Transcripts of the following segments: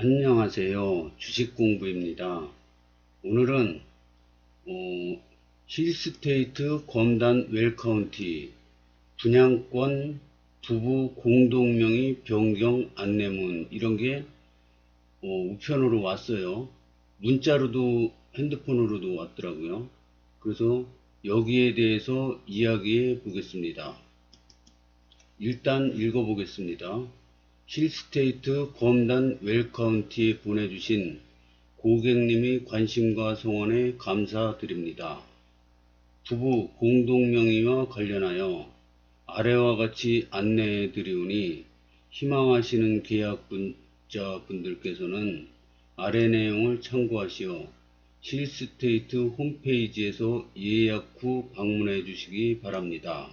안녕하세요. 주식공부입니다. 오늘은 힐스테이트 검단 웰카운티 분양권 부부 공동명의 변경 안내문 이런게 우편으로 왔어요. 문자로도 핸드폰으로도 왔더라고요. 그래서 여기에 대해서 이야기해 보겠습니다. 일단 읽어보겠습니다. 힐스테이트 검단 웰카운티에 보내주신 고객님의 관심과 성원에 감사드립니다. 부부 공동명의와 관련하여 아래와 같이 안내해 드리오니 희망하시는 계약자분들께서는 아래 내용을 참고하시어 힐스테이트 홈페이지에서 예약 후 방문해 주시기 바랍니다.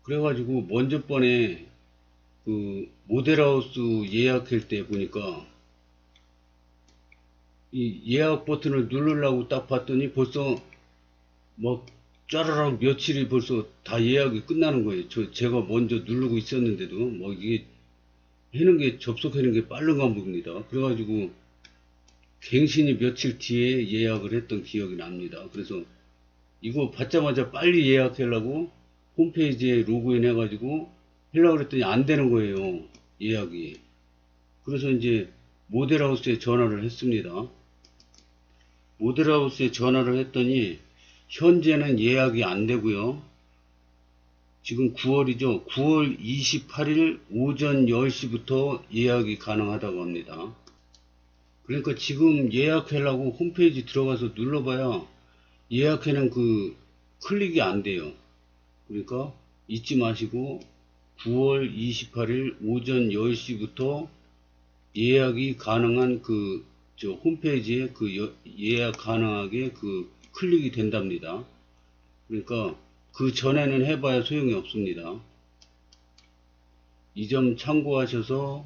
그래가지고 먼저 번에 그 모델하우스 예약할 때 보니까 이 예약 버튼을 누르려고 딱 봤더니 벌써 막 짜라락 며칠이 벌써 다 예약이 끝나는 거예요. 제가 먼저 누르고 있었는데도 뭐 이게 하는 게 접속하는 게 빠른가 봅니다. 그래가지고 갱신이 며칠 뒤에 예약을 했던 기억이 납니다. 그래서 이거 받자마자 빨리 예약하려고 홈페이지에 로그인 해가지고 하려고 그랬더니 안 되는 거예요. 예약이. 그래서 이제 모델하우스에 전화를 했습니다. 모델하우스에 전화를 했더니 현재는 예약이 안 되고요. 지금 9월이죠. 9월 28일 오전 10시부터 예약이 가능하다고 합니다. 그러니까 지금 예약하려고 홈페이지 들어가서 눌러봐야 예약하는 그 클릭이 안 돼요. 그러니까 잊지 마시고 9월 28일 오전 10시부터 예약이 가능한 저 홈페이지에 예약 가능하게 클릭이 된답니다. 그러니까 그 전에는 해봐야 소용이 없습니다. 이 점 참고하셔서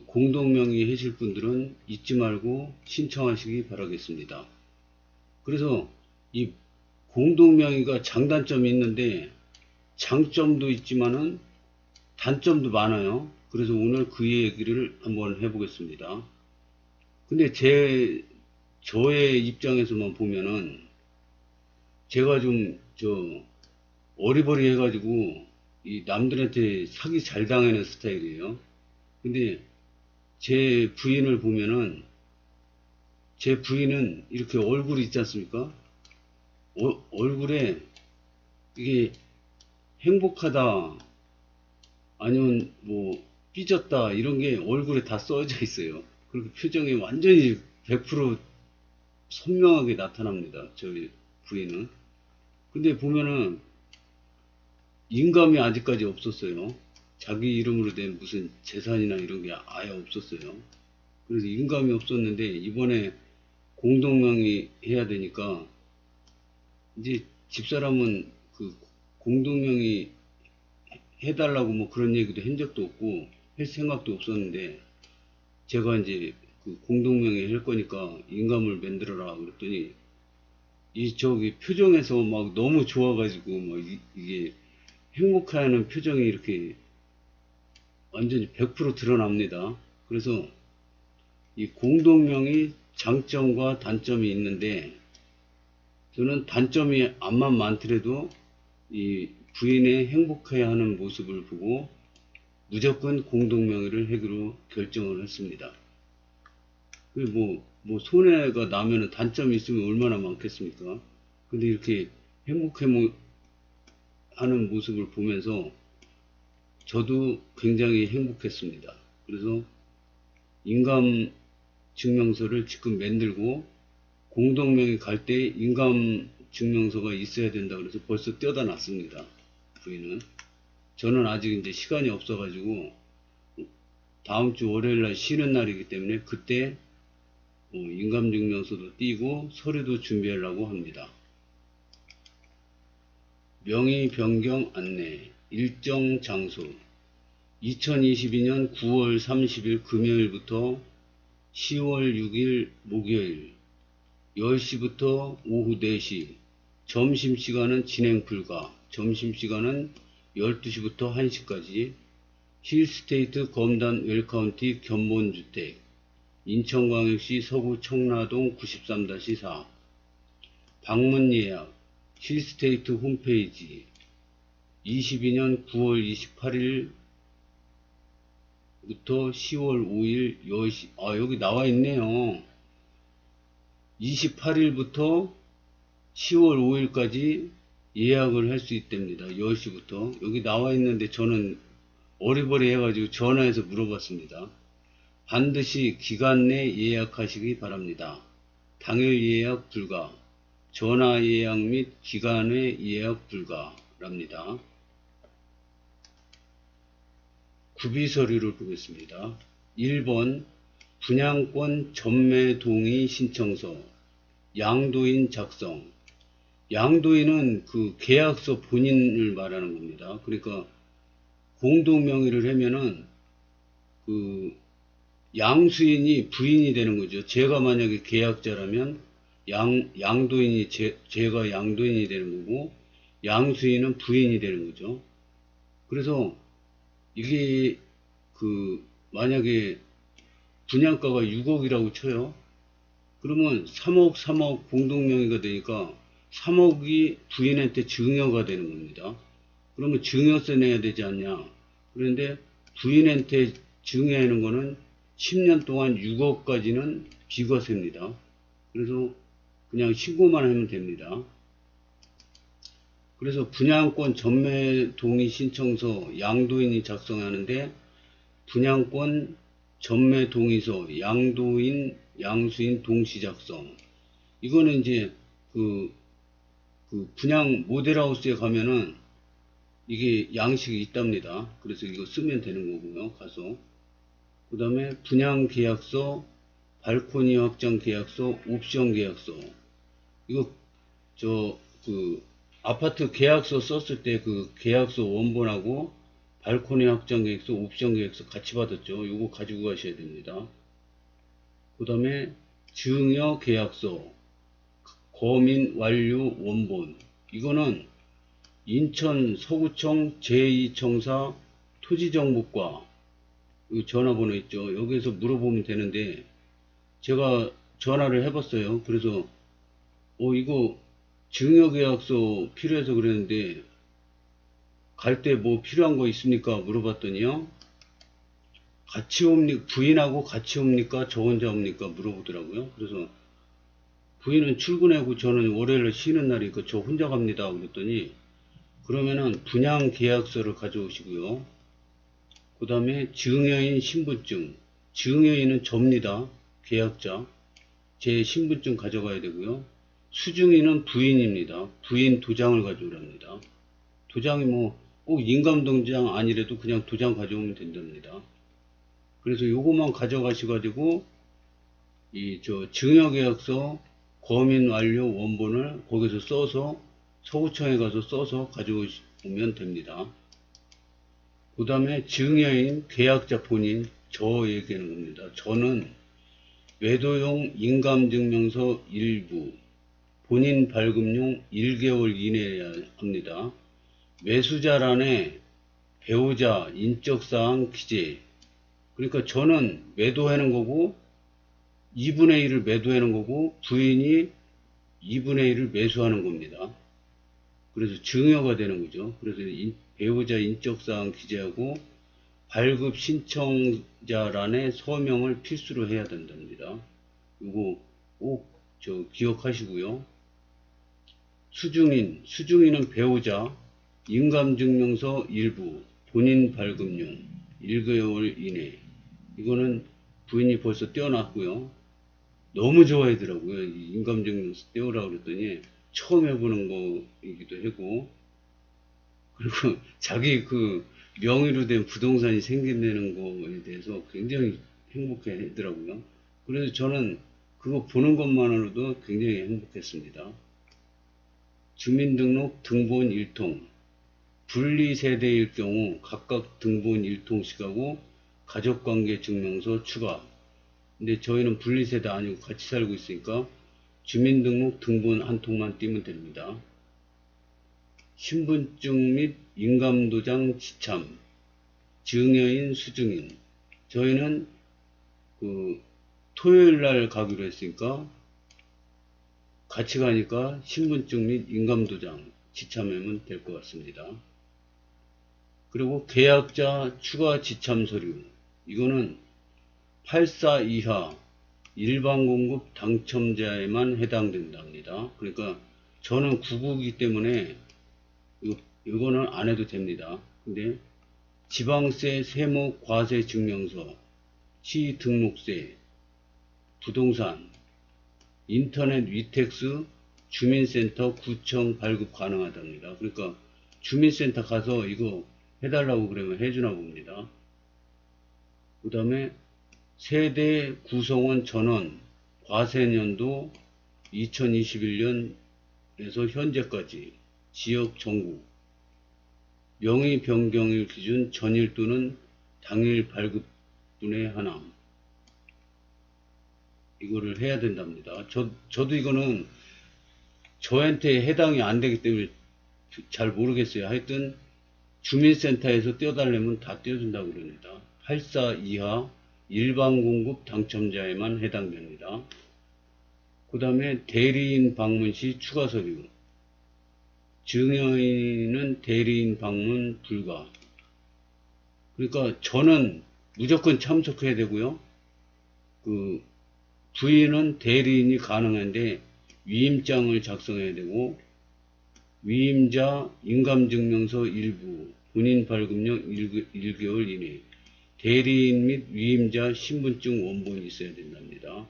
공동명의 하실 분들은 잊지 말고 신청하시기 바라겠습니다. 그래서 이 공동명의가 장단점이 있는데 장점도 있지만은 단점도 많아요. 그래서 오늘 그 얘기를 한번 해보겠습니다. 근데 저의 입장에서만 보면은 제가 좀 어리버리 해가지고 이 남들한테 사기 잘 당하는 스타일이에요. 근데 제 부인을 보면은 제 부인은 이렇게 얼굴이 있지 않습니까? 얼굴에 이게 행복하다 아니면 뭐 삐졌다 이런 게 얼굴에 다 써져 있어요. 그리고 표정이 완전히 100% 선명하게 나타납니다. 저희 부인은. 근데 보면은 인감이 아직까지 없었어요. 자기 이름으로 된 무슨 재산이나 이런 게 아예 없었어요. 그래서 인감이 없었는데 이번에 공동명의 해야 되니까 이제 집사람은 공동명의 해달라고 뭐 그런 얘기도 한 적도 없고 할 생각도 없었는데 제가 이제 공동명의 할 거니까 인감을 만들어라 그랬더니 저기 표정에서 막 너무 좋아가지고 막 이게 행복해하는 표정이 이렇게 완전히 100% 드러납니다. 그래서 이 공동명의 장점과 단점이 있는데 저는 단점이 암만 많더라도 이 부인의 행복해하는 모습을 보고 무조건 공동명의를 하기로 결정을 했습니다. 뭐 손해가 나면은 단점이 있으면 얼마나 많겠습니까? 근데 이렇게 행복해 하는 모습을 보면서 저도 굉장히 행복했습니다. 그래서 인감 증명서를 지금 만들고 공동명의 갈 때 인감 증명서가 있어야 된다 그래서 벌써 떼어다 놨습니다. 부인은. 저는 아직 이제 시간이 없어가지고 다음 주 월요일날 쉬는 날이기 때문에 그때 인감증명서도 띄고 서류도 준비하려고 합니다. 명의 변경 안내 일정 장소 2022년 9월 30일 금요일부터 10월 6일 목요일 10시부터 오후 4시 점심시간은 진행 불가 점심시간은 12시부터 1시까지 힐스테이트 검단 웰카운티 견본주택 인천광역시 서구 청라동 93-4 방문 예약 힐스테이트 홈페이지 22년 9월 28일부터 10월 5일 10시 여기 나와 있네요. 28일부터 10월 5일까지 예약을 할 수 있답니다. 10시부터 여기 나와 있는데 저는 어리버리 해가지고 전화해서 물어봤습니다. 반드시 기간 내 예약하시기 바랍니다. 당일 예약 불가, 전화 예약 및 기간 외 예약 불가랍니다. 구비 서류를 보겠습니다. 1번 분양권 전매 동의 신청서 양도인 작성. 양도인은 그 계약서 본인을 말하는 겁니다. 그러니까 공동명의를 하면은 그 양수인이 부인이 되는 거죠. 제가 만약에 계약자라면 양도인이 제가 양도인이 되는 거고 양수인은 부인이 되는 거죠. 그래서 이게 그 만약에 분양가가 6억이라고 쳐요. 그러면 3억 공동명의가 되니까 3억이 부인한테 증여가 되는 겁니다. 그러면 증여세 내야 되지 않냐. 그런데 부인한테 증여하는 거는 10년 동안 6억까지는 비과세입니다. 그래서 그냥 신고만 하면 됩니다. 그래서 분양권 전매 동의 신청서 양도인이 작성하는데 분양권 전매 동의서 양도인 양수인 동시 작성. 이거는 이제 그 분양 모델하우스에 가면은 이게 양식이 있답니다. 그래서 이거 쓰면 되는 거고요. 가서 그 다음에 분양 계약서, 발코니 확장 계약서, 옵션 계약서. 이거 아파트 계약서 썼을 때 그 계약서 원본하고 발코니 확장 계약서, 옵션 계약서 같이 받았죠. 이거 가지고 가셔야 됩니다. 그 다음에 증여 계약서, 거민 완료 원본. 이거는 인천 서구청 제2청사 토지정보과 전화번호 있죠. 여기에서 물어보면 되는데 제가 전화를 해봤어요. 그래서 이거 증여계약서 필요해서 그랬는데 갈 때 뭐 필요한 거 있습니까? 물어봤더니요. 같이 옵니까? 부인하고 같이 옵니까? 저 혼자 옵니까? 물어보더라고요. 그래서 부인은 출근하고 저는 월요일에 쉬는 날이니까 저 혼자 갑니다. 그랬더니 그러면은 분양계약서를 가져오시고요. 그 다음에 증여인 신분증. 증여인은 접니다. 계약자. 제 신분증 가져가야 되고요. 수증인은 부인입니다. 부인 도장을 가져오랍니다. 도장이 꼭 인감도장 아니래도 그냥 도장 가져오면 된답니다. 그래서 요것만 가져가셔가지고 증여계약서 거민 완료 원본을 거기서 써서 서구청에 가서 써서 가져오면 됩니다. 그 다음에 증여인 계약자 본인 저 얘기하는 겁니다. 저는 매도용 인감증명서 일부 본인 발급용 1개월 이내여야 합니다. 매수자란에 배우자 인적사항 기재. 그러니까 저는 매도하는 거고 2분의 1을 매도하는 거고 부인이 2분의 1을 매수하는 겁니다. 그래서 증여가 되는 거죠. 그래서 배우자 인적사항 기재하고 발급 신청자란에 서명을 필수로 해야 된답니다. 이거 꼭 기억하시고요. 수증인은 배우자, 인감증명서 일부, 본인 발급용 1개월 이내. 이거는 부인이 벌써 떼어놨고요. 너무 좋아하더라고요. 인감증명서 떼오라고 그랬더니 처음 해보는 거이기도 하고, 그리고 자기 명의로 된 부동산이 생긴다는 거에 대해서 굉장히 행복해 하더라고요. 그래서 저는 그거 보는 것만으로도 굉장히 행복했습니다. 주민등록 등본 1통. 분리세대일 경우 각각 등본 1통씩 하고 가족관계 증명서 추가. 근데 저희는 분리세대 아니고 같이 살고 있으니까 주민등록 등본 한 통만 띄면 됩니다. 신분증 및 인감도장 지참. 증여인, 수증인. 저희는 그 토요일 날 가기로 했으니까 같이 가니까 신분증 및 인감도장 지참하면 될 것 같습니다. 그리고 계약자 추가 지참 서류. 이거는 84 이하 일반 공급 당첨자에만 해당된답니다. 그러니까 저는 99이기 때문에 이거는 안 해도 됩니다. 근데 지방세, 세무, 과세 증명서, 시 등록세, 부동산, 인터넷 위택스, 주민센터, 구청 발급 가능하답니다. 그러니까 주민센터 가서 이거 해달라고 그러면 해주나 봅니다. 그 다음에 세대 구성원 전원 과세년도 2021년에서 현재까지 지역 전국 명의 변경일 기준 전일 또는 당일 발급분의 하남 이거를 해야 된답니다. 저도 이거는 저한테 해당이 안 되기 때문에 잘 모르겠어요. 하여튼 주민센터에서 떼어달라면 다 떼어준다고 그럽니다. 84 이하 일반 공급 당첨자에만 해당됩니다. 그 다음에 대리인 방문 시 추가 서류. 증여인은 대리인 방문 불가. 그러니까 저는 무조건 참석해야 되고요. 그 부인은 대리인이 가능한데 위임장을 작성해야 되고 위임자 인감증명서 일부 본인 발급력 1개월 이내 대리인 및 위임자 신분증 원본이 있어야 된답니다.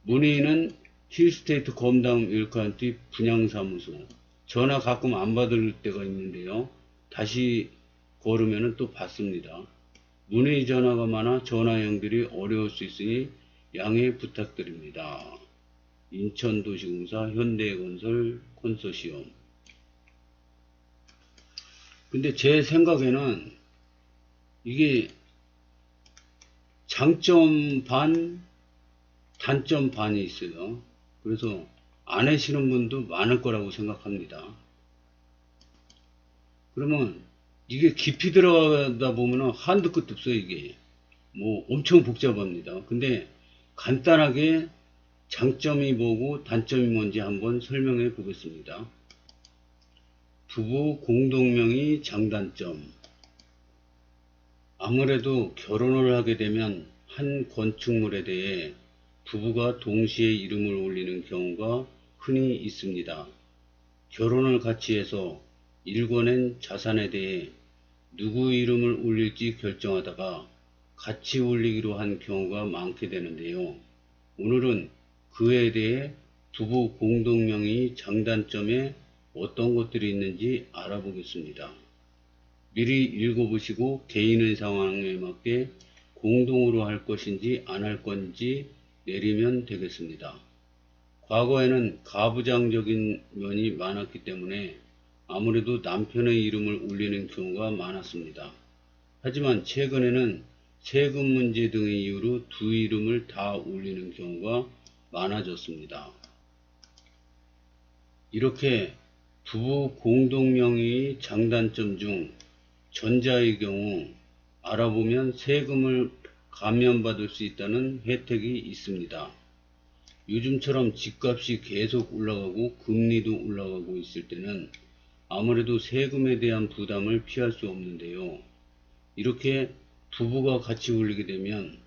문의는 힐스테이트 검담 웰칸티 분양사무소. 전화 가끔 안 받을 때가 있는데요. 다시 걸으면 또 받습니다. 문의 전화가 많아 전화 연결이 어려울 수 있으니 양해 부탁드립니다. 인천도시공사 현대건설 컨소시엄. 근데 제 생각에는 이게 장점 반, 단점 반이 있어요. 그래서 안 하시는 분도 많을 거라고 생각합니다. 그러면 이게 깊이 들어가다 보면 한도 끝도 없어요. 이게 뭐 엄청 복잡합니다. 근데 간단하게 장점이 뭐고 단점이 뭔지 한번 설명해 보겠습니다. 부부 공동명의 장단점. 아무래도 결혼을 하게 되면 한 건축물에 대해 부부가 동시에 이름을 올리는 경우가 흔히 있습니다. 결혼을 같이 해서 일궈낸 자산에 대해 누구 이름을 올릴지 결정하다가 같이 올리기로 한 경우가 많게 되는데요. 오늘은 그에 대해 부부 공동명의 장단점에 어떤 것들이 있는지 알아보겠습니다. 미리 읽어보시고 개인의 상황에 맞게 공동으로 할 것인지 안 할 건지 내리면 되겠습니다. 과거에는 가부장적인 면이 많았기 때문에 아무래도 남편의 이름을 올리는 경우가 많았습니다. 하지만 최근에는 세금 문제 등의 이유로 두 이름을 다 올리는 경우가 많아졌습니다. 이렇게 부부 공동명의 장단점 중 전자의 경우 알아보면 세금을 감면받을 수 있다는 혜택이 있습니다. 요즘처럼 집값이 계속 올라가고 금리도 올라가고 있을 때는 아무래도 세금에 대한 부담을 피할 수 없는데요. 이렇게 부부가 같이 올리게 되면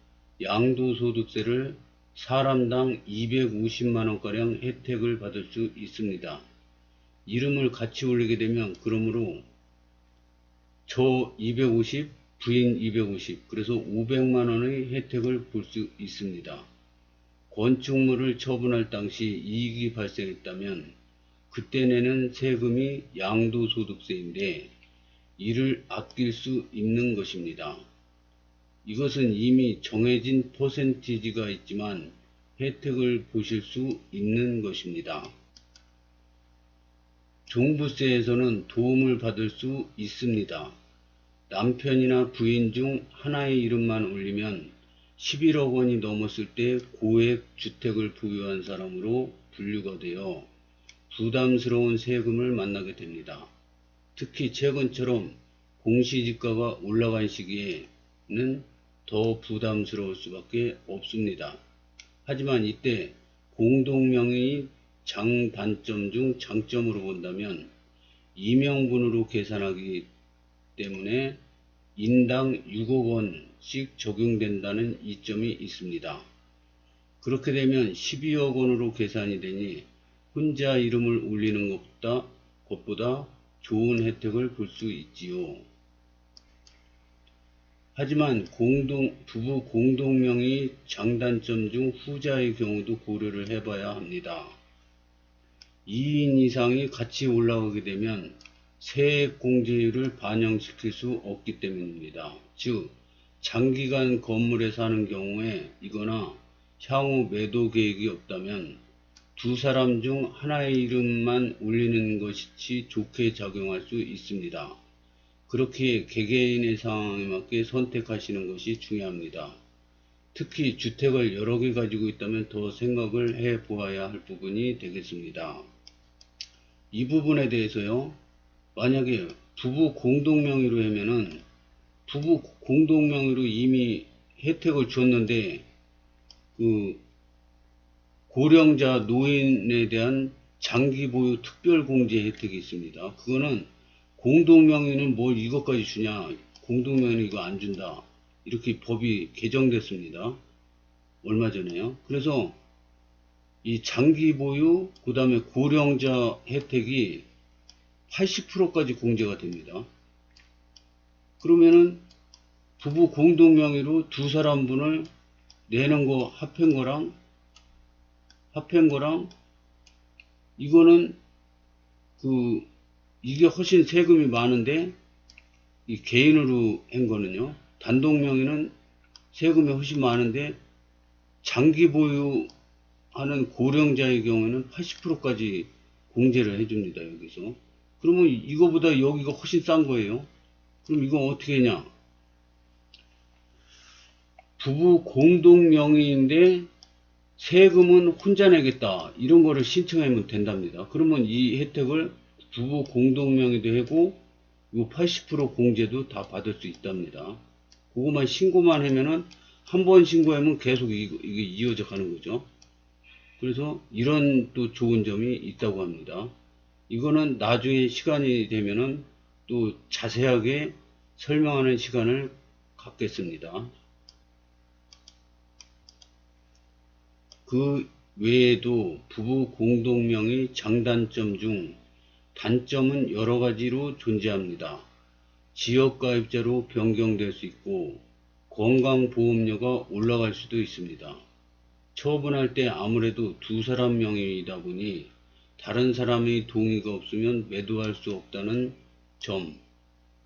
양도소득세를 사람당 250만원가량 혜택을 받을 수 있습니다. 이름을 같이 올리게 되면 그러므로 저 250, 부인 250, 그래서 500만원의 혜택을 볼 수 있습니다. 건축물을 처분할 당시 이익이 발생했다면 그때 내는 세금이 양도소득세인데 이를 아낄 수 있는 것입니다. 이것은 이미 정해진 퍼센티지가 있지만 혜택을 보실 수 있는 것입니다. 종부세에서는 도움을 받을 수 있습니다. 남편이나 부인 중 하나의 이름만 올리면 11억 원이 넘었을 때 고액 주택을 보유한 사람으로 분류가 되어 부담스러운 세금을 만나게 됩니다. 특히 최근처럼 공시지가가 올라간 시기에는 더 부담스러울 수밖에 없습니다. 하지만 이때 공동명의 장단점 중 장점으로 본다면 이명분으로 계산하기 때문에 인당 6억 원씩 적용된다는 이점이 있습니다. 그렇게 되면 12억 원으로 계산이 되니 혼자 이름을 올리는 것보다 좋은 혜택을 볼 수 있지요. 하지만 부부 공동명의 장단점 중 후자의 경우도 고려를 해봐야 합니다. 2인 이상이 같이 올라가게 되면 세액 공제율을 반영시킬 수 없기 때문입니다. 즉 장기간 건물에 사는 경우에 이거나 향후 매도 계획이 없다면 두 사람 중 하나의 이름만 올리는 것이 좋게 작용할 수 있습니다. 그렇게 개개인의 상황에 맞게 선택하시는 것이 중요합니다. 특히 주택을 여러 개 가지고 있다면 더 생각을 해 보아야 할 부분이 되겠습니다. 이 부분에 대해서요, 만약에 부부 공동명의로 하면은 부부 공동명의로 이미 혜택을 줬는데 그 고령자 노인에 대한 장기 보유 특별 공제 혜택이 있습니다. 그거는 공동명의는 뭘 이것까지 주냐, 공동명의는 이거 안 준다, 이렇게 법이 개정됐습니다. 얼마 전에요. 그래서 이 장기 보유 그 다음에 고령자 혜택이 80%까지 공제가 됩니다. 그러면은 부부 공동명의로 두 사람분을 내는 거 합한 거랑 이거는 이게 훨씬 세금이 많은데 이 개인으로 한 거는요, 단독명의는 세금이 훨씬 많은데 장기 보유하는 고령자의 경우에는 80%까지 공제를 해줍니다. 여기서. 그러면 이거보다 여기가 훨씬 싼 거예요. 그럼 이건 어떻게 했냐? 부부 공동명의인데 세금은 혼자 내겠다, 이런 거를 신청하면 된답니다. 그러면 이 혜택을 부부 공동명의도 하고 이 80% 공제도 다 받을 수 있답니다. 그것만 신고만 하면은 한 번 신고하면 계속 이게 이어져 가는 거죠. 그래서 이런 또 좋은 점이 있다고 합니다. 이거는 나중에 시간이 되면은 또 자세하게 설명하는 시간을 갖겠습니다. 그 외에도 부부 공동명의 장단점 중 단점은 여러 가지로 존재합니다. 지역가입자로 변경될 수 있고 건강보험료가 올라갈 수도 있습니다. 처분할 때 아무래도 두 사람 명의이다 보니 다른 사람의 동의가 없으면 매도할 수 없다는 점,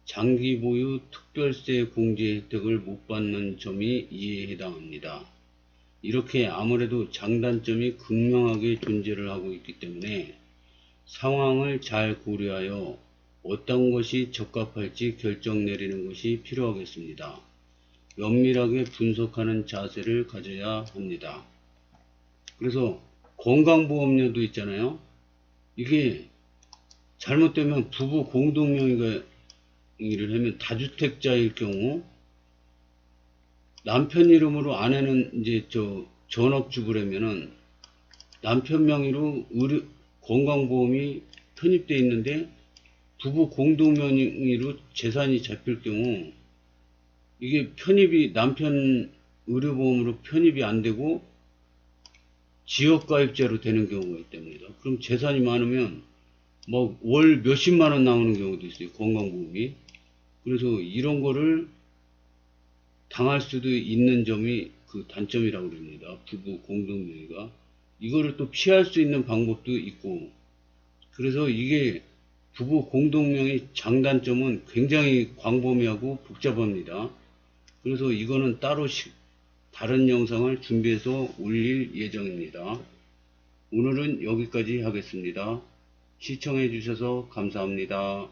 장기 보유 특별세 공제 혜택을 못 받는 점이 이에 해당합니다. 이렇게 아무래도 장단점이 극명하게 존재를 하고 있기 때문에 상황을 잘 고려하여 어떤 것이 적합할지 결정 내리는 것이 필요하겠습니다. 면밀하게 분석하는 자세를 가져야 합니다. 그래서 건강보험료도 있잖아요. 이게 잘못되면 부부 공동명의를 하면 다주택자일 경우 남편 이름으로 아내는 이제 전업주부라면은 남편 명의로 건강보험이 편입되어 있는데 부부 공동명의로 재산이 잡힐 경우 이게 편입이 남편 의료보험으로 편입이 안 되고 지역가입자로 되는 경우가 있답니다. 그럼 재산이 많으면 뭐 월 몇십만 원 나오는 경우도 있어요, 건강보험이. 그래서 이런 거를 당할 수도 있는 점이 그 단점이라고 그럽니다. 부부 공동명의가. 이거를 또 피할 수 있는 방법도 있고, 그래서 이게 부부 공동명의 장단점은 굉장히 광범위하고 복잡합니다. 그래서 이거는 따로 다른 영상을 준비해서 올릴 예정입니다. 오늘은 여기까지 하겠습니다. 시청해 주셔서 감사합니다.